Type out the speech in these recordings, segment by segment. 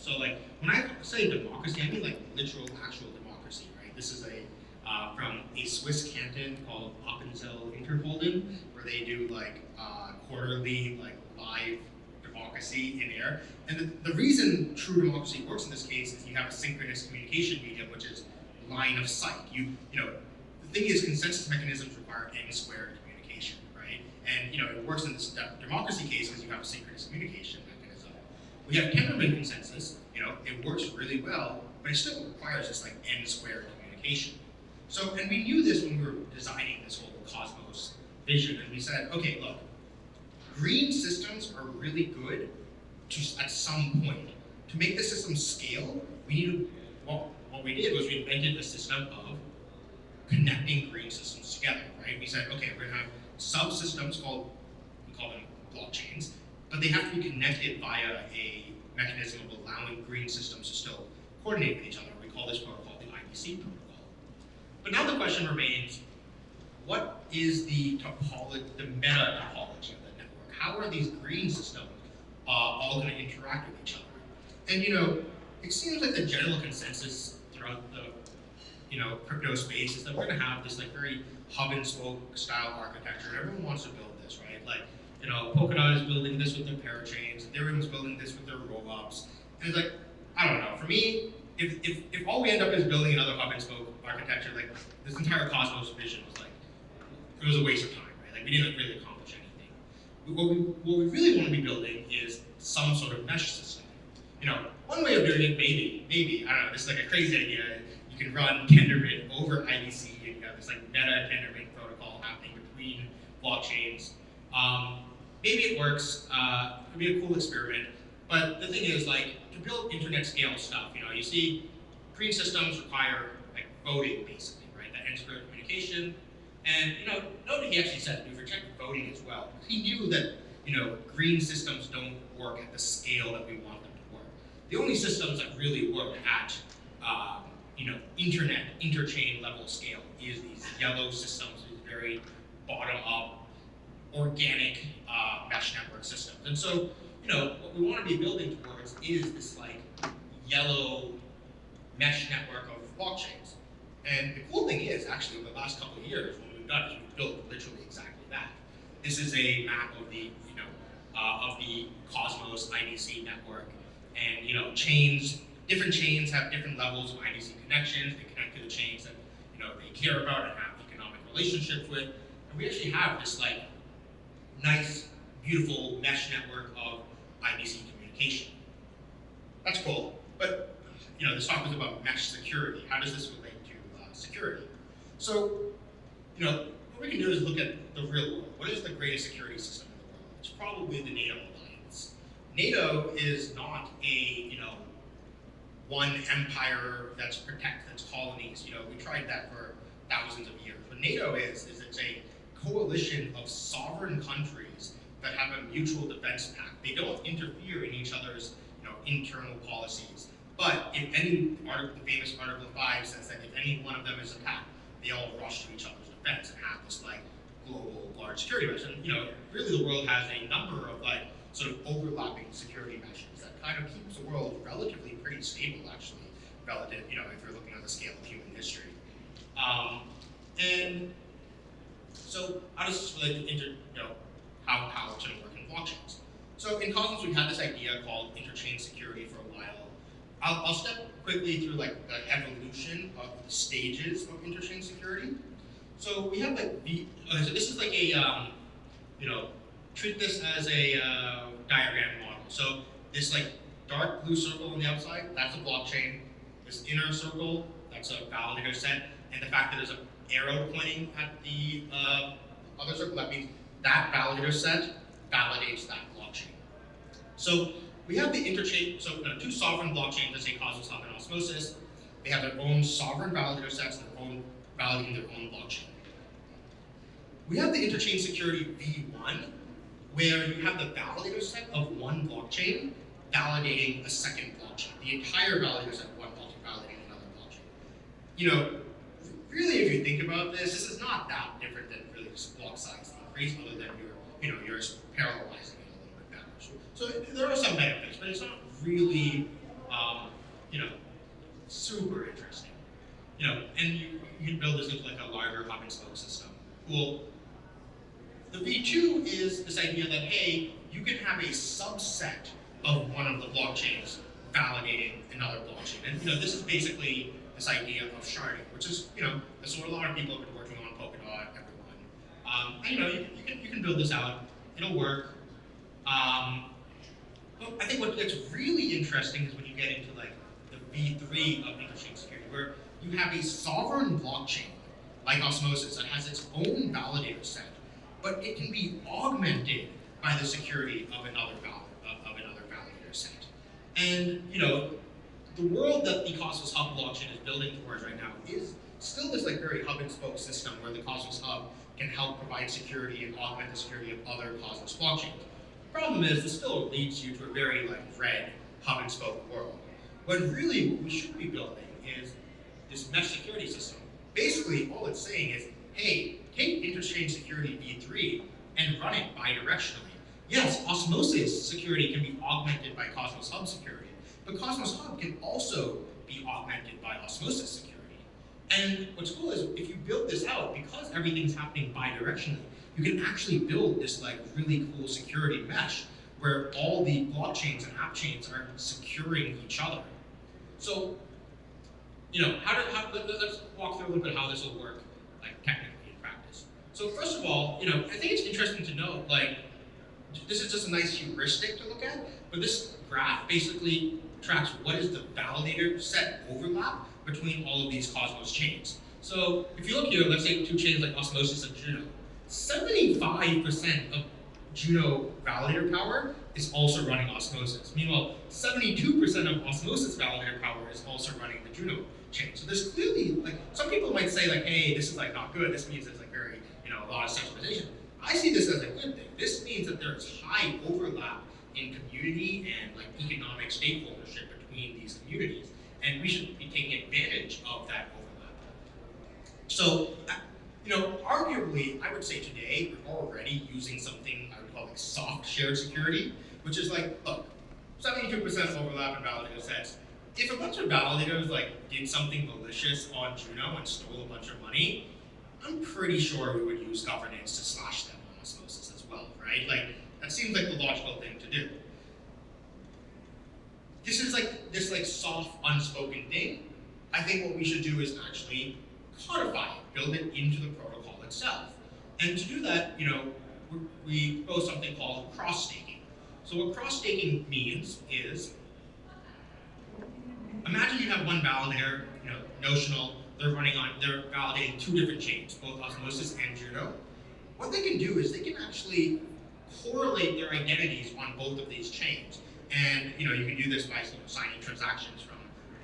So like when I say democracy, I mean like literal, actual democracy, right? This is from a Swiss canton called Appenzell Interholden, where they do like quarterly like live democracy in air. And the reason true democracy works in this case is you have a synchronous communication medium, which is line of sight. You know, the thing is, consensus mechanisms require n-squared communication, right? And it works in this democracy case because you have a synchronous communication mechanism. We have Tenderman consensus. It works really well, but it still requires this like n-squared communication. So, and we knew this when we were designing this whole Cosmos vision, and we said, okay, look, green systems are really good at some point. To make the system scale, we needed, what we did was we invented a system of connecting green systems together, right? We said, okay, we're gonna have subsystems we call them blockchains, but they have to be connected via a mechanism of allowing green systems to still coordinate with each other. We call this protocol the IBC protocol. But now the question remains, what is the meta topology of the network? How are these green systems all going to interact with each other? And it seems like the general consensus throughout the crypto space is that we're going to have this like very hub and spoke style architecture, and everyone wants to build this, right? Like Polkadot is building this with their parachains, Ethereum is building this with their rollups, and it's like, I don't know. For me, if all we end up is building another hub and spoke architecture, like this entire Cosmos vision was like, it was a waste of time, right? Like we didn't really accomplish anything. What we really want to be building is some sort of mesh system. One way of doing it, maybe, I don't know, this is like a crazy idea. You can run Tendermint over IBC, and you have this like meta Tendermint protocol happening between blockchains. Maybe it works, it'd be a cool experiment, but the thing is, like, to build internet scale stuff, you see green systems require like voting basically, right? That n-squared communication. And note he actually said we've rejected voting as well. He knew that green systems don't work at the scale that we want them to work. The only systems that really work at internet interchain level scale is these yellow systems, these very bottom up organic mesh network systems. And so what we want to be building towards is this like yellow mesh network of blockchains. And the cool thing is, actually, over the last couple of years, what we've done is we've built literally exactly that. This is a map of the Cosmos IDC network, and different chains have different levels of IDC connections. They connect to the chains that they care about and have economic relationships with. And we actually have this like nice, beautiful mesh network of IBC communication. That's cool, but this talk was about mesh security. How does this relate to security? So, what we can do is look at the real world. What is the greatest security system in the world? It's probably the NATO alliance. NATO is not a one empire that's colonies. We tried that for thousands of years. What NATO is it's a coalition of sovereign countries that have a mutual defense pact. They don't interfere in each other's internal policies. But if the famous Article 5 says that if any one of them is attacked, they all rush to each other's defense and have this like global large security measure. And really the world has a number of like sort of overlapping security measures that kind of keeps the world relatively pretty stable, actually, relative, if you're looking at the scale of human history. And so how does this relate to how it's going to work in blockchains? So in Cosmos, we've had this idea called interchain security for a while. I'll step quickly through like the evolution of the stages of interchain security. So we have like so this is like a treat this as a diagram model. So this like dark blue circle on the outside, that's a blockchain. This inner circle, that's a validator set, and the fact that there's an arrow pointing at the other circle, that means that validator set validates that blockchain. So we have the interchain, so two sovereign blockchains, let's say Cosmos Hub and Osmosis. They have their own sovereign validator sets, validating their own blockchain. We have the interchain security V1, where you have the validator set of one blockchain validating a second blockchain. The entire validator set of one blockchain validating another blockchain. Really, if you think about this, this is not that different than really just block size increase, other than you're parallelizing it a little bit better. So there are some benefits, but it's not really super interesting. And you can build this into like a larger hub and spoke system. Cool. The V2 is this idea that, hey, you can have a subset of one of the blockchains validating another blockchain. And this is basically this idea of sharding, which is, that's what a lot of people have been working on, Polkadot, everyone. And you can build this out. It'll work. But I think what gets really interesting is when you get into like the V3 of interchain security, where you have a sovereign blockchain like Osmosis that has its own validator set, but it can be augmented by the security of another validator set. And the world that the Cosmos Hub blockchain is building towards right now is still this like very hub and spoke system where the Cosmos Hub can help provide security and augment the security of other Cosmos blockchains. The problem is this still leads you to a very like red hub and spoke world. When really what we should be building is this mesh security system. Basically all it's saying is, hey, take interchain security v3 and run it bidirectionally. Yes, Osmosis security can be augmented by Cosmos Hub security, but Cosmos Hub can also be augmented by Osmosis security. And what's cool is if you build this out, because everything's happening bidirectionally, you can actually build this like really cool security mesh where all the blockchains and app chains are securing each other. So, let's walk through a little bit how this will work, like technically in practice. So first of all, I think it's interesting to note, like, this is just a nice heuristic to look at, but this graph basically tracks what is the validator set overlap between all of these Cosmos chains. So if you look here, let's say two chains like Osmosis and Juno, 75% of Juno validator power is also running Osmosis. Meanwhile, 72% of Osmosis validator power is also running the Juno chain. So there's clearly, like, some people might say like, hey, this is like not good. This means there's like very, a lot of centralization. I see this as a good thing. This means that there's high overlap in community and like economic stakeholdership between these communities. And we should be taking advantage of that overlap. So, arguably, I would say today we're already using something I would call like soft shared security, which is like, look, 72% overlap in validator sets. If a bunch of validators like did something malicious on Juno and stole a bunch of money, I'm pretty sure we would use governance to slash them on Osmosis as well, right? Like, that seems like the logical thing to do. This is like this like soft, unspoken thing. I think what we should do is actually codify it, build it into the protocol itself. And to do that, we propose something called cross-staking. So what cross-staking means is, imagine you have one validator, notional, they're validating two different chains, both Osmosis and Juno. What they can do is they can actually correlate their identities on both of these chains. And you can do this by signing transactions from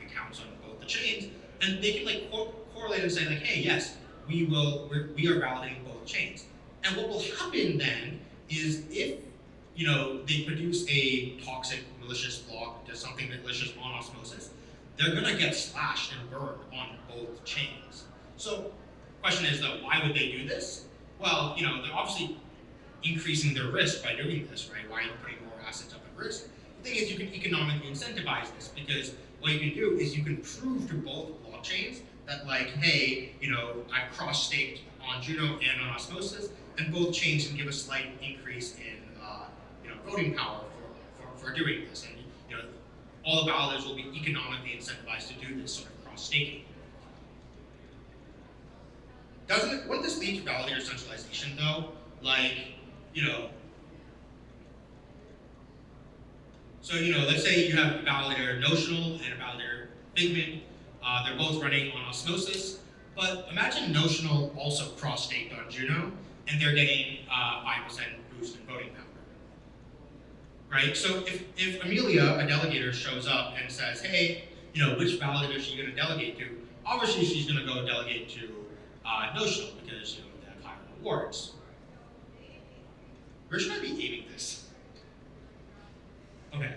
accounts on both the chains, and they can like correlate and say like, hey, yes, we are validating both chains. And what will happen then is if they produce a toxic malicious block, does something malicious on Osmosis, they're gonna get slashed and burned on both chains. So, question is though, why would they do this? Well, they're obviously increasing their risk by doing this, right? Why are you putting more assets up at risk? The thing is, you can economically incentivize this because what you can do is you can prove to both blockchains that like, hey, I've cross-staked on Juno and on Osmosis, and both chains can give a slight increase in voting power for doing this. And all the validators will be economically incentivized to do this sort of cross-staking. Wouldn't this lead to validator centralization though? Like, so let's say you have a validator notional and a validator figment. They're both running on Osmosis, but imagine notional also cross-staked on Juno, and they're getting 5% boost in voting power. Right? So if Amelia, a delegator, shows up and says, hey, which validator is she going to delegate to? Obviously, she's going to go delegate to notional because they have higher rewards. Where should I be aiming this? Okay.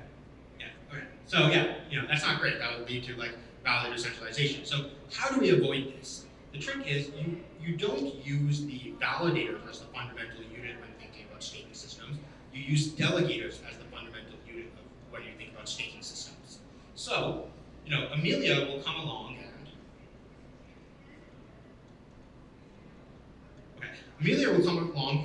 Yeah. Okay. So yeah, that's not great. That would lead to like validator centralization. So how do we avoid this? The trick is you don't use the validators as the fundamental unit when thinking about staking systems. You use delegators as the fundamental unit of when you think about staking systems. So Amelia will come along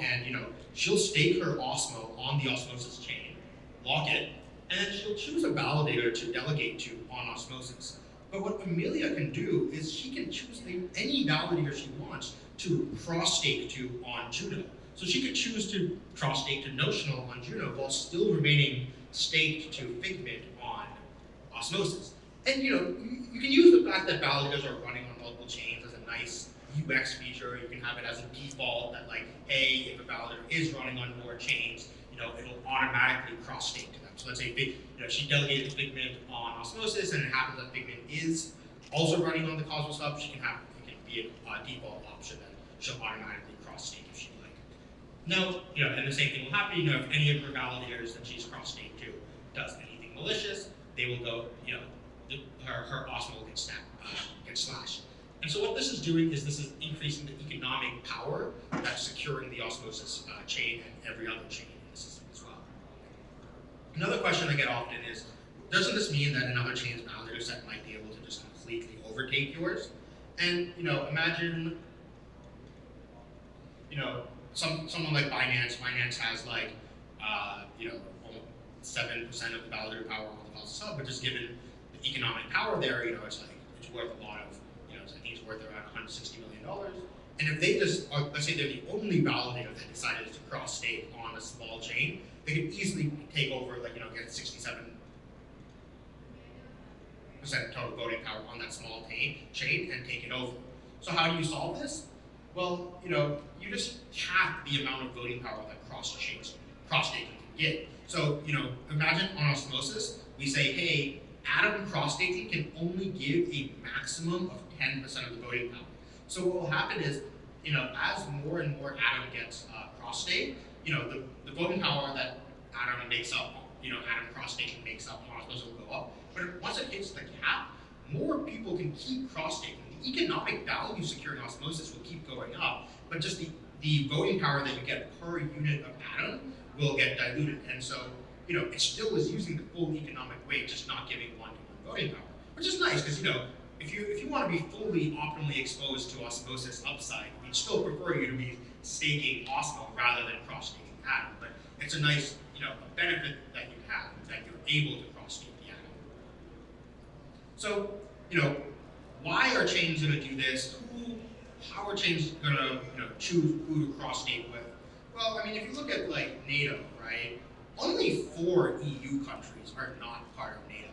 and she'll stake her Osmo on the Osmosis chain, lock it, and then she'll choose a validator to delegate to on Osmosis. But what Amelia can do is she can choose any validator she wants to cross-stake to on Juno. So she could choose to cross-stake to Notional on Juno while still remaining staked to Figment on Osmosis. And you can use the fact that validators are running on multiple chains as a nice UX feature. You can have it as a default that hey, if a validator is running on more chains, it'll automatically cross-stake to them. So let's say she delegated Figment on Osmosis, and it happens that Figment is also running on the Cosmos Hub. It can be a default option that she'll automatically cross-stake if she'd like. Now, and the same thing will happen. If any of her validators that she's cross-staked to does anything malicious, they will go. Her Osmo will get slashed. And so what this is doing is this is increasing the economic power that's securing the Osmosis chain and every other chain in the system as well. Another question I get often is, doesn't this mean that another chain's validator set might be able to just completely overtake yours? And imagine someone like Binance. Binance has almost 7% of the validator power on the Cosmos Hub, but just given the economic power there, it's worth a lot of, I think it's worth around $160 million. And if they just, let's say they're the only validator that decided to cross-stake on a small chain, they could easily take over, get 67% total voting power on that small chain and take it over. So how do you solve this? Well, you just cap the amount of voting power that cross-staking can get. So, imagine on Osmosis, we say, hey, Atom cross-staking can only give a maximum of 10% of the voting power. So what will happen is, as more and more Atom gets cross-staked, the voting power that Atom makes up, Atom cross-staking makes up on Osmosis will go up. But once it hits the cap, more people can keep cross-staking. The economic value securing Osmosis will keep going up, but just the voting power that you get per unit of Atom will get diluted. And so, it still is using the full economic weight, just not giving one-to-one voting power, which is nice because, if you want to be fully optimally exposed to Osmosis upside, we'd still prefer you to be staking Osmo rather than cross-staking Atom. But it's a nice, a benefit that you have, that you're able to cross-stake the Atom. So, why are chains going to do this? How are chains going to, choose who to cross-stake with? Well, if you look at NATO, right? Only 4 EU countries are not part of NATO.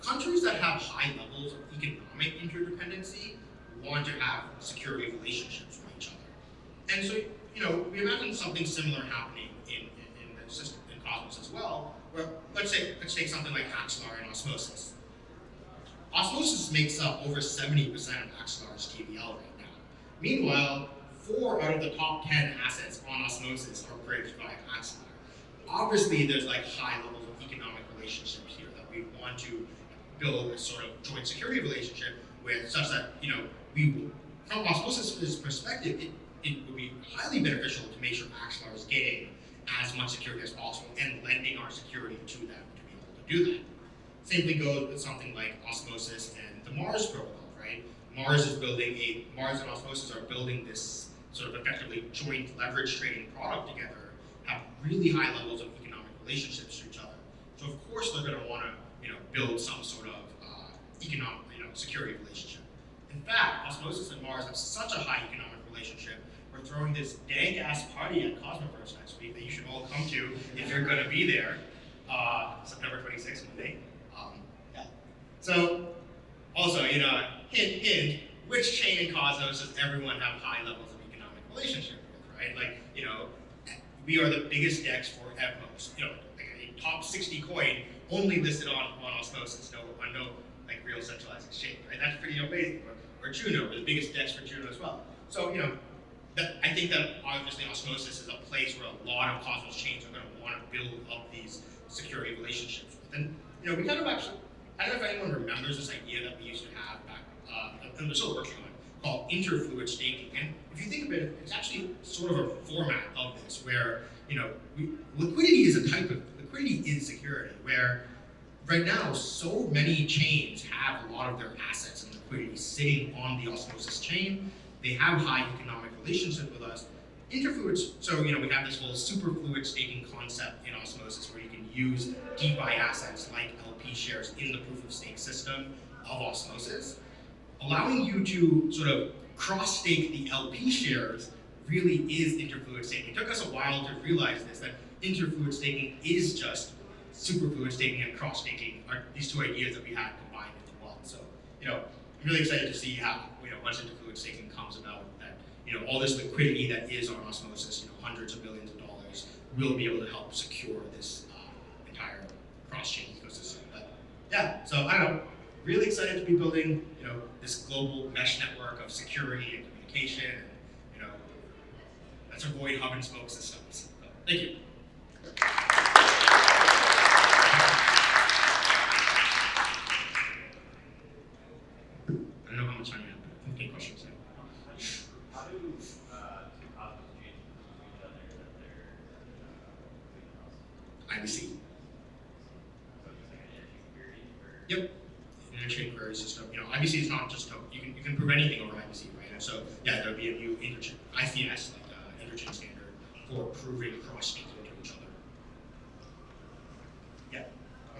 Countries that have high levels of economic interdependency want to have security relationships with each other. And so, we imagine something similar happening in the system, in Cosmos as well, where let's take something like Axelar and Osmosis. Osmosis makes up over 70% of Axelar's TVL right now. Meanwhile, 4 out of the top 10 assets on Osmosis are bridged by Axelar. Obviously, there's high levels of economic relationships here that we want to build a sort of joint security relationship with, such that we will, from Osmosis' perspective, it would be highly beneficial to make sure Axelar is getting as much security as possible and lending our security to them to be able to do that. Same thing goes with something like Osmosis and the Mars protocol, right? Mars and Osmosis are building this sort of effectively joint leverage trading product together, have really high levels of economic relationships to each other. So of course they're going to want to, build some sort of economic, security relationship. In fact, Osmosis and Mars have such a high economic relationship. We're throwing this dank-ass party at Cosmoverse next week that you should all come to if you're going to be there, September 26th, Monday. Yeah. So, also, hint, which chain in Cosmos does everyone have high levels of economic relationship with, right? We are the biggest DEX for Evmos. A top 60 coin only listed on Osmosis, no real centralized exchange, right? That's pretty amazing. Or Juno, we're the biggest DEX for Juno as well. So, I think that obviously Osmosis is a place where a lot of Cosmos chains are going to want to build up these security relationships with. And, we kind of actually, I don't know if anyone remembers this idea that we used to have back, and we're still working on, called interfluid staking. And if you think of it, it's actually sort of a format of this where, liquidity is a type of, liquidity is security, where right now, so many chains have a lot of their assets and liquidity sitting on the Osmosis chain. They have high economic relationship with us. Interfluid, so we have this whole superfluid staking concept in Osmosis where you can use DeFi assets like LP shares in the proof of stake system of Osmosis, allowing you to sort of cross stake the LP shares really is interfluid staking. It took us a while to realize this, that interfluid staking is just superfluid staking and cross staking are these two ideas that we had combined into one. So, I'm really excited to see how, once interfluid staking comes about, that, all this liquidity that is on Osmosis, hundreds of billions of dollars, will be able to help secure this entire cross-chain ecosystem. But yeah, so I don't know, really excited to be building, this global mesh network of security and communication, and, let's avoid hub and spoke systems. So, thank you. I don't know how much time we have, but any questions? How do Cosmos change between each other that they're IBC. so just like an interchain query or Yep. Interchain query system. IBC is not just you can prove anything over IBC, right? And so yeah, there'll be a new interchain ICS, like interchain standard for proving cross staking to each other. Yeah.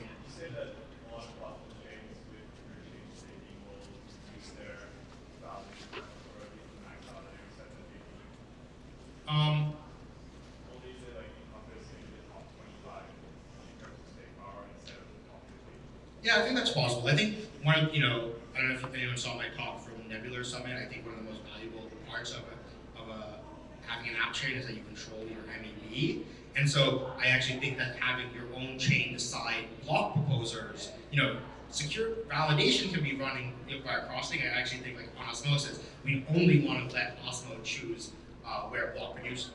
you say that a lot of Cosmos chains with interchain staking will use their value or at least max out their set of Um. Will they say like encompass in the top 25 in terms of stake power instead of the top 50? Yeah, I think that's possible. I think one of, I don't know if anyone saw my talk from Nebular Summit. I think one of the most valuable parts of having an app chain is that you control your MEV. And so I actually think that having your own chain decide block proposers, secure validation can be running by crossing. I actually think like on Osmosis, we only want to let Osmo choose where block producer,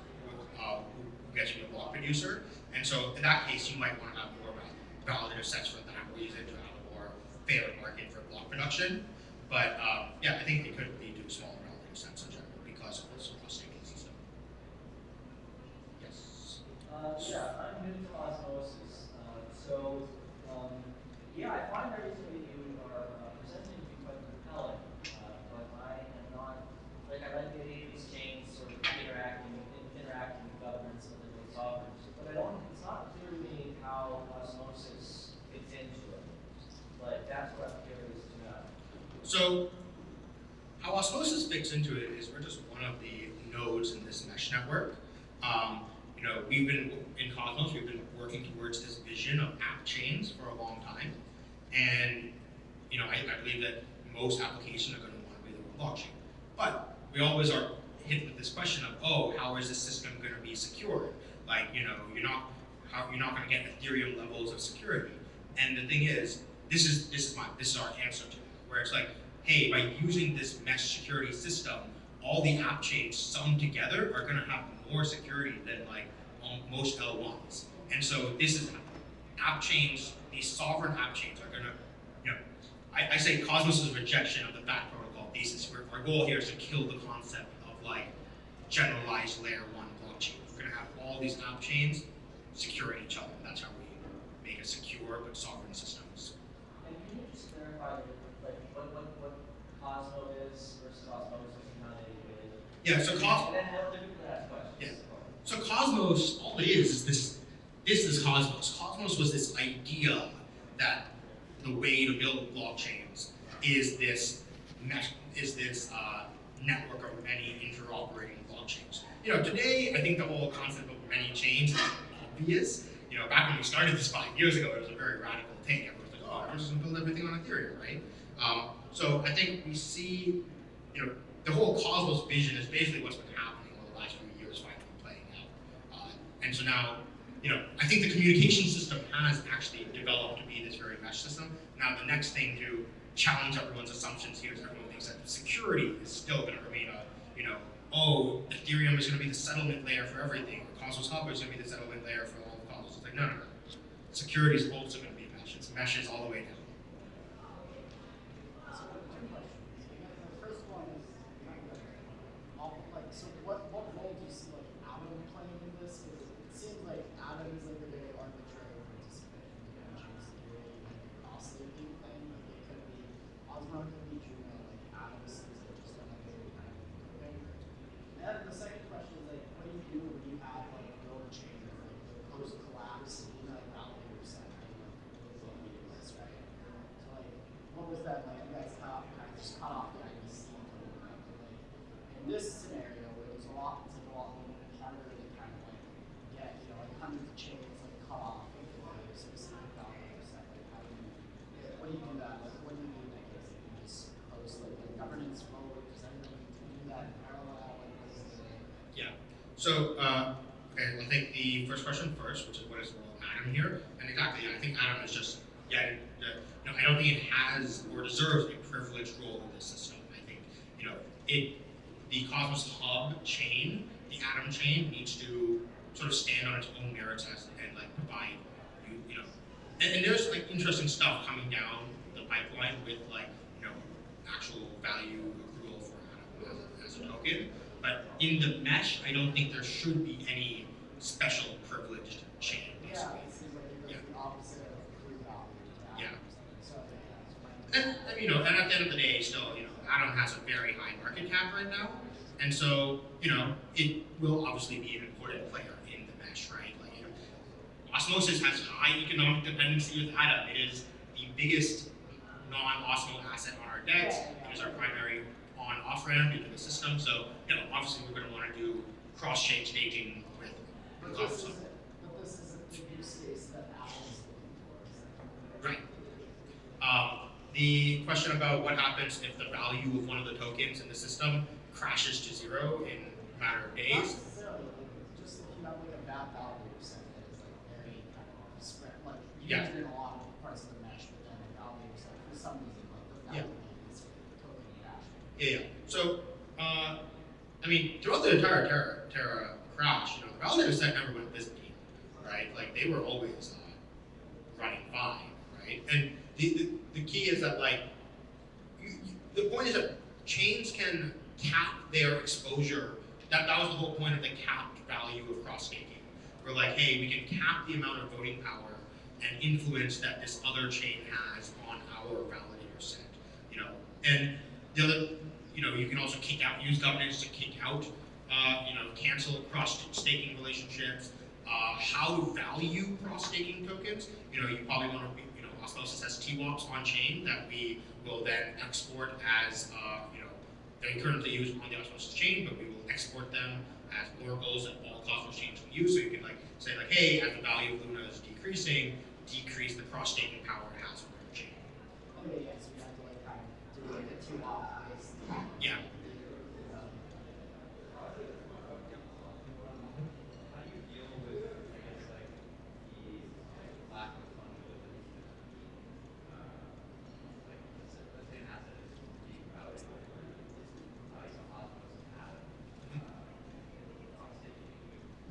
who gets you a block producer. And so in that case, you might want to have more validator sets for that, where you to have a more fair market for block production. But yeah, I think they could lead to smaller validator sets in general because of this cross-staking system. Yes. Yeah, I'm new to Osmosis. Yeah, I find everything that you are presenting to be quite compelling, but I am not, like, I like the idea of these chains sort of interacting with governments and with sovereigns, but it's not clear to me how Osmosis fits into it. But that's what I'm curious to know. So how Osmosis fits into it is we're just one of the nodes in this mesh network. We've been in Cosmos, we've been working towards this vision of app chains for a long time. And I believe that most applications are going to want to be their own blockchain. But we always are hit with this question of, how is this system going to be secured? Like, you're not going to get Ethereum levels of security. And the thing is, this is our answer to it, where it's like, hey, by using this mesh security system, all the app chains summed together are going to have more security than like most L1s. And so this is app chains, these sovereign app chains are going to, I say Cosmos' rejection of the back protocol thesis, where our goal here is to kill the concept of like generalized layer 1 blockchain. We're going to have all these app chains securing each other. That's how we make a secure but sovereign systems. And can you just clarify what Cosmo is versus Osmosis and how they integrate it? Yeah, so Cosmos. And then what do people ask questions? Yeah. So Cosmos, all it is this is Cosmos. Cosmos was this idea that the way to build blockchains is this network of many interoperating blockchains. Today I think the whole concept of many chains is obvious. Back when we started this 5 years ago, it was a very radical take. Everyone was like, everyone's just gonna build everything on Ethereum, right? So I think we see, the whole Cosmos vision is basically what's been happening over the last few years finally playing out. And so now, I think the communication system has actually developed to be this very mesh system. Now the next thing to challenge everyone's assumptions here is everyone thinks that security is still going to remain Ethereum is going to be the settlement layer for everything, or Cosmos Hub is going to be the settlement layer for all of Cosmos. It's like, no. Security is also going to be mesh. It's meshes all the way down. So what role do you see like Atom playing in this? Because it seems like Atom is like a very arbitrary participant in the security. suppose that like you guys kind of just cut off the IBC token, right? But, like, in this scenario where there's a lot, it's like a lot harder to kind of like get, you know, like hundreds of chains like cut off with a specific value set. Like how do you, when you do that, like what do you do in that case? Like you just post like the governance mode, does everybody need to do that in parallel? Like what is the Yeah. So, okay, we'll take the first question first, which is what is the role of Atom here? And exactly, I think Atom is just, I don't think it has or deserves a privileged role in this system. I think, the Cosmos Hub chain, the Atom chain, needs to sort of stand on its own merits and like provide and there's like interesting stuff coming down the pipeline with like actual value accrual for Atom as a token. But in the mesh, I don't think there should be any special privileged chain. yeah, Basically. it seems like it does the opposite of free value. Yeah. So And and at the end of the day, still, Atom has a very high market cap right now, and so it will obviously be an important player in the mesh, right? Like Osmosis has high economic dependency with Atom. It is the biggest non-Osmo asset on our DEX. It is our primary on-off ramp into the system. So obviously we're going to want to do cross-chain staking with But Cosmos. this isn't the use case that Apple's looking for. Right. The question about what happens if the value of one of the tokens in the system crashes to zero in a matter of Not days. necessarily, just looking at like a bad value set that is like very kind of spread, like you Yeah. use it in a lot of parts of the mesh, but then the value set for some reason like the Yeah. value of this token crash. Yeah. So, throughout the entire Terra crash, the validator set never went Byzantine, right? Like they were always running fine, right? And the key is that the point is that chains can cap their exposure. That was the whole point of the capped value of cross staking. We're like, hey, we can cap the amount of voting power and influence that this other chain has on our validator set. And the other, you can also use governance to kick out, cancel cross staking relationships. How to value cross staking tokens. You probably want to be, Osmosis has TWAPs on chain that we will then export as, they currently use on the Osmosis chain, but we will export them as oracles that all Cosmos chains will use. So you can say hey, as the value of Luna is decreasing, decrease the cross staking power it has on your chain. Okay, yeah, so you have to like kind of do like a two-off based. Yeah. How do you deal with, I guess, like the lack of fungibility? Let's say an asset is being valued by some Osmosis and Atom.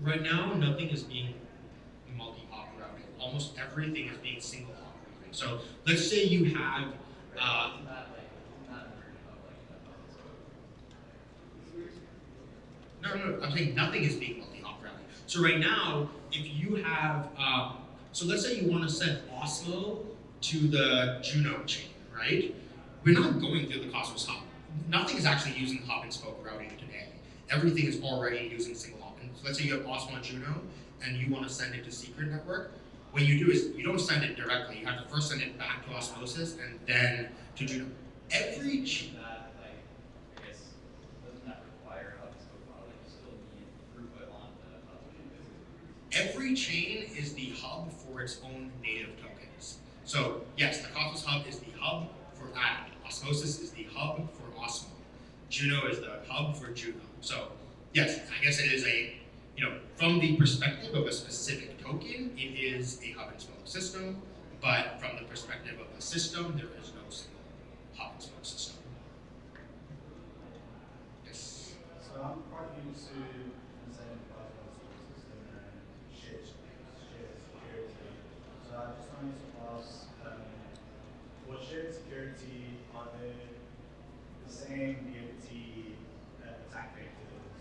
Right now, nothing is being multi-hop routed. Almost everything is being single hop routed. So let's say you have, Isn't that not a version of no, I'm saying nothing is being multi-hop routed. So right now, if you have, so let's say you want to send Osmo to the Juno chain, right? We're not going through the Cosmos hub. Nothing is actually using hub and spoke routing today. Everything is already using single hop. And so let's say you have Osmo and Juno, and you want to send it to Secret Network. What you do is you don't send it directly. You have to first send it back to Osmosis and then to Juno. Every chain. that, I guess, doesn't that require hub and spoke model? You still need throughput on the hub chain. Every chain is the hub for its own native tokens. So yes, the Cosmos hub is the hub for Atom. Osmosis is the hub for Osmo. Juno is the hub for Juno. So yes, I guess it is from the perspective of a specific token, it is a hub and spoke system. But from the perspective of the system, there is no single hub and spoke system. Yes. So I'm quite used to understanding Cosmos system and shared security. So I just wanted to ask, for shared security, are there the same DFT attack vectors,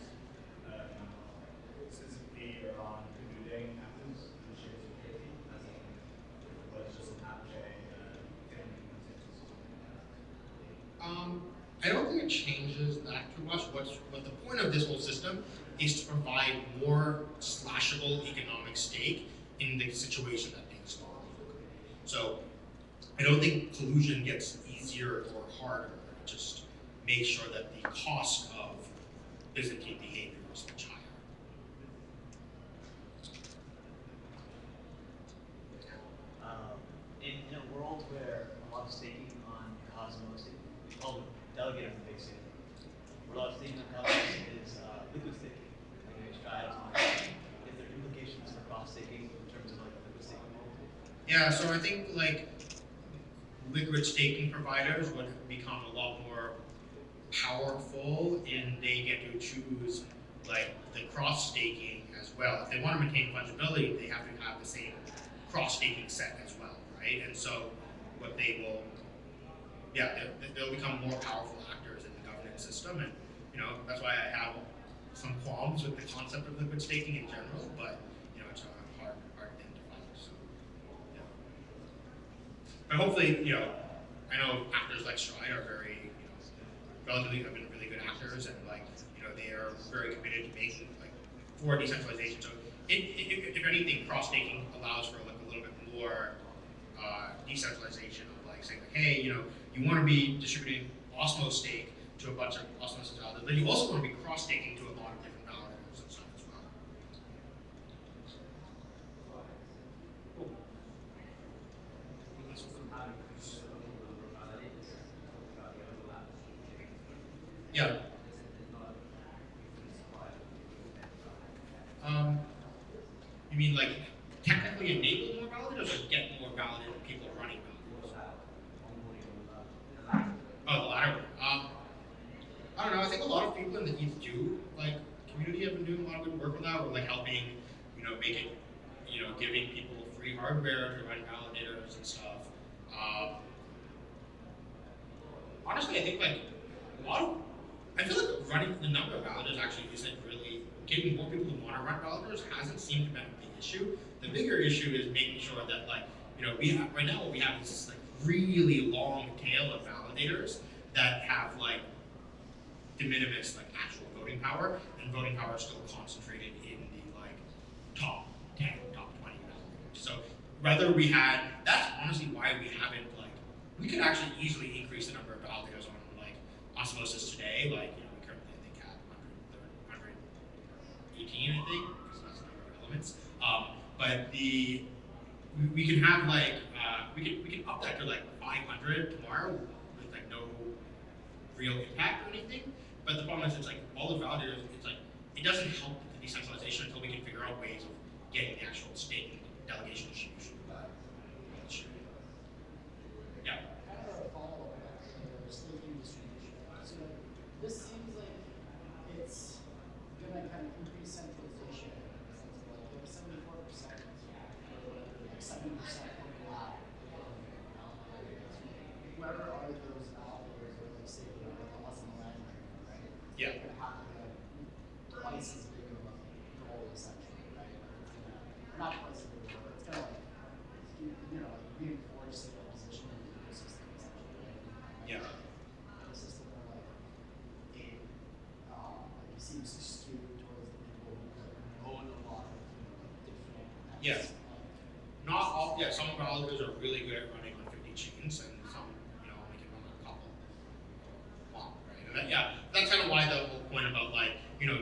specifically around computing methods and shared security, as in what is just an app chain, I don't think it changes that too much. What the point of this whole system is to provide more slashable economic stake in the situation that things go wrong. So I don't think collusion gets easier or harder. It just makes sure that the cost of Byzantine behavior is much higher. In a world where a lot of staking on Cosmos, we call it delegated from big staking. Where a lot of staking on Cosmos is liquid staking, like Strides. Is there implications for cross staking in terms of like liquid staking? Yeah, so I think like liquid staking providers would become a lot more powerful and they get to choose like the cross staking as well. If they want to maintain fungibility, they have to have the same cross staking set as well, right? And so what they will, they'll become more powerful actors in the governance system, and that's why I have some qualms with the concept of liquid staking in general, but it's a hard thing to find. So yeah. But hopefully, I know actors like Stride are very, relatively have been really good actors, and they are very committed to making for decentralization. So if anything, cross staking allows for a little bit more decentralization of saying hey, you want to be distributing Osmos stake to a bunch of Osmosis validators, but you also want to be cross staking to a lot of different validators and stuff as well. Cool. Yeah. You mean technically enable more validators or get more validated people running validators? Oh, the latter. I don't know. I think a lot of people in the ETH community have been doing a lot of good work with that. We're helping, make it, giving people free hardware to run validators and stuff. Honestly, I think I feel like running the number of validators actually isn't really getting more people who want to run validators hasn't seemed to be a big issue. The bigger issue is making sure that we have right now what we have is this really long tail of validators that have de minimis actual voting power, and voting power is still concentrated in the top 10, top 20 validators. So whether we had, that's honestly why we haven't we could actually easily increase the number of validators on Osmosis today. We currently I think have 118, I think, because that's the number of elements. But we can have we can up that to 500 tomorrow with no real impact or anything. But the problem is it's all the validators, it doesn't help with the decentralization until we can figure out ways of getting the actual state delegation distribution. Yeah. Kind of a follow-up on the staking distribution. So this seems like it's gonna kind of increase centralization. Like 74%, 70% overlap. Whoever are those validators or staking the Osmo land, right? Yeah. They're gonna have twice as big of a role essentially, right? Not twice as big of a role. It's gonna reinforce the position in the ecosystem essentially, right? Yeah. The system are it seems to skew towards the people who own a lot of different apps. Yeah. Not all. Yeah, some validators are really good at running on 50 chains, and some, only can run on a couple. Wow, right? And that's kind of why the whole point about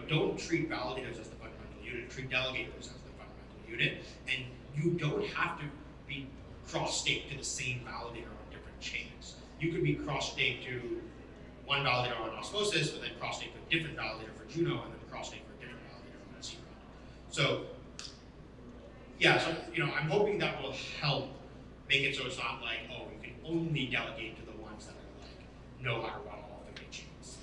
don't treat validators as the fundamental unit. Treat delegators as the fundamental unit, and you don't have to be cross-staked to the same validator on different chains. You could be cross-staked to one validator on Osmosis, but then cross-staked to a different validator for Juno, and then cross-staked for a different validator on Zero. So, I'm hoping that will help make it so it's not you can only delegate to the ones that are know how to run all 30 chains.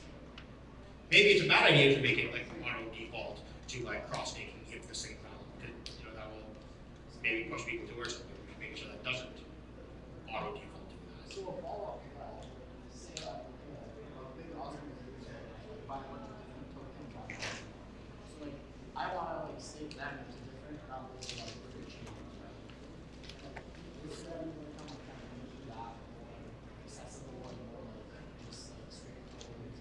Maybe it's a bad idea to make it auto default to cross-staking if the same validator, because that will maybe push people towards it. Making sure that doesn't auto default to that. So a follow-up to that, say a big organization buy a bunch of different tokens on it. So I want to stake them into different validators different chains, right? Is there any way to kind of make that more accessible and more just straightforward?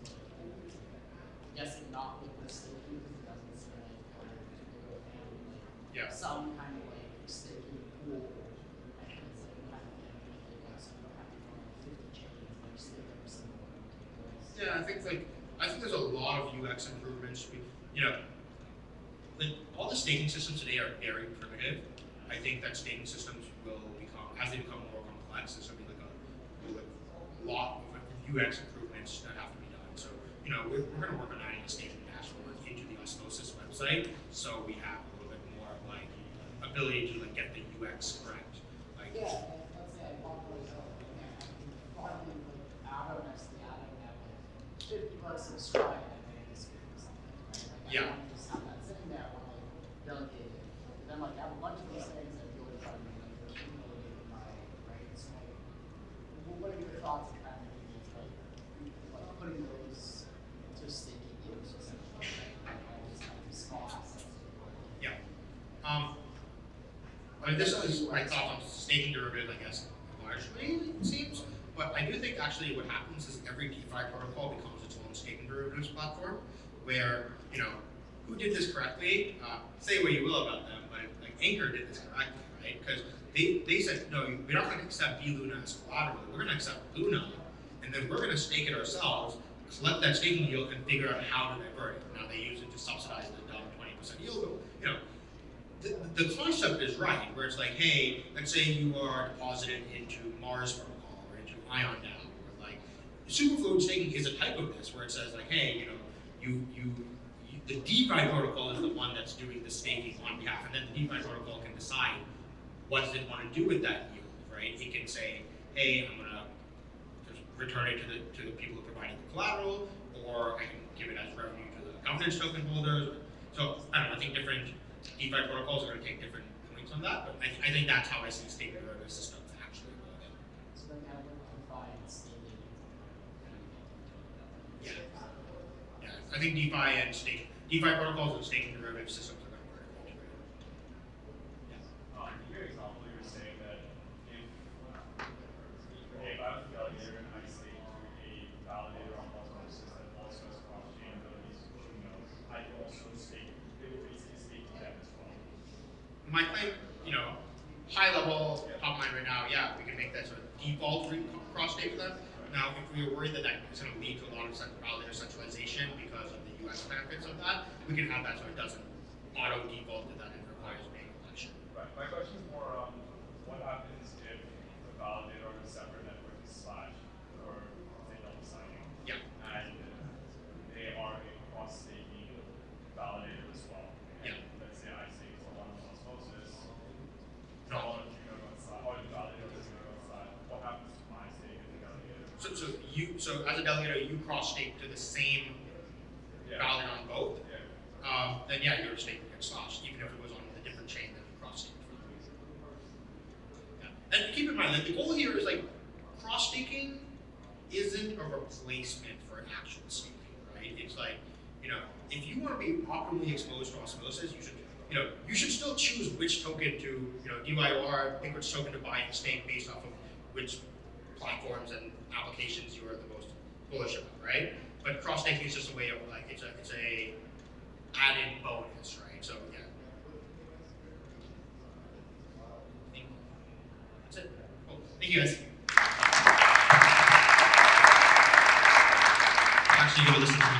I'm guessing not with the staking because it doesn't seem like other people and Yeah. some kind of staking pool mechanism kind of thing. Yeah, I think there's a lot of UX improvements. You know, all the staking systems today are very primitive. I think that staking systems will become, as they become more complex, there's going to be like a lot of UX improvements that have to be done. So, you know, we're going to work on adding a staking dashboard into the Osmosis website, so we have a little bit more like ability to like get the UX correct. Like, Yeah, and let's say I bought those out, and I bought them like Atom next to the Atom, and have like 50 bucks subscribe, and I just or something, right? Like, Yeah. I want to just have that sitting there when I delegate it. And then like I have a bunch of these things that feel like I'm like accumulating my, right? So like, what are your thoughts on kind of like putting those to staking use essentially, right? Like all these kind of small assets. yeah. I mean, this is my thought on staking derivatives, I guess, largely, it seems. But I do think actually what happens is every DeFi protocol becomes its own staking derivatives platform, where, you know, who did this correctly? Say what you will about them, but like Anchor did this correctly, right? Because they said, no, we're not going to accept Luna as collateral. We're going to accept Luna, and then we're going to stake it ourselves, collect that staking yield, and figure out how to divert it. Now they use it to subsidize the dumb 20% yield. You know, the concept is right, where it's like, hey, let's say you are deposited into Mars protocol or into Ion DAO, or like superfluid staking is a type of this, where it says like, hey, you know, the DeFi protocol is the one that's doing the staking on behalf, and then the DeFi protocol can decide what does it want to do with that yield, right? It can say, hey, I'm gonna just return it to the people who provided the collateral, or I can give it as revenue to the governance token holders. So I don't know, I think different DeFi protocols are going to take different points on that, but I think that's how I see staking derivative systems actually evolving. So then kind of DeFi and staking. Yeah. Yeah, I think DeFi protocols and staking derivative systems are going to work integrated. Yeah. In your example, you were saying that if I was a delegator and I stake to a validator on Osmosis that also has cross-chain abilities to know, I can also stake, they will basically stake to them as well. My claim, you know, high level, top line right now, yeah, we can make that sort of default cross stake with them. Now, if we were worried that that is going to lead to a lot of validator centralization because of the US benefits of that, we can have that so it doesn't auto default to that and requires manual action. Right. My question is more on what happens if the validator on a separate network is slashed or say double signing, Yeah. and they are a cross-staking validator as well. And Yeah. let's say I stake to one on Osmosis, No. someone you know on side, or the validator doesn't know on side. What happens to my stake as a delegator? So as a delegator, you cross stake to the same validator on both. Yeah. Then yeah, your stake gets sloshed, even if it was on a different chain that you cross staked from. Yeah. And keep in mind that the goal here is like cross staking isn't a replacement for actual staking, right? It's like, you know, if you want to be optimally exposed to Osmosis, you should still choose which token to, DYOR, pick which token to buy and stake based off of which platforms and applications you are the most bullish about, right? But cross staking is just a way of like it's a added bonus, right? So yeah. That's it. Cool. Thank you guys. Actually, go listen to me.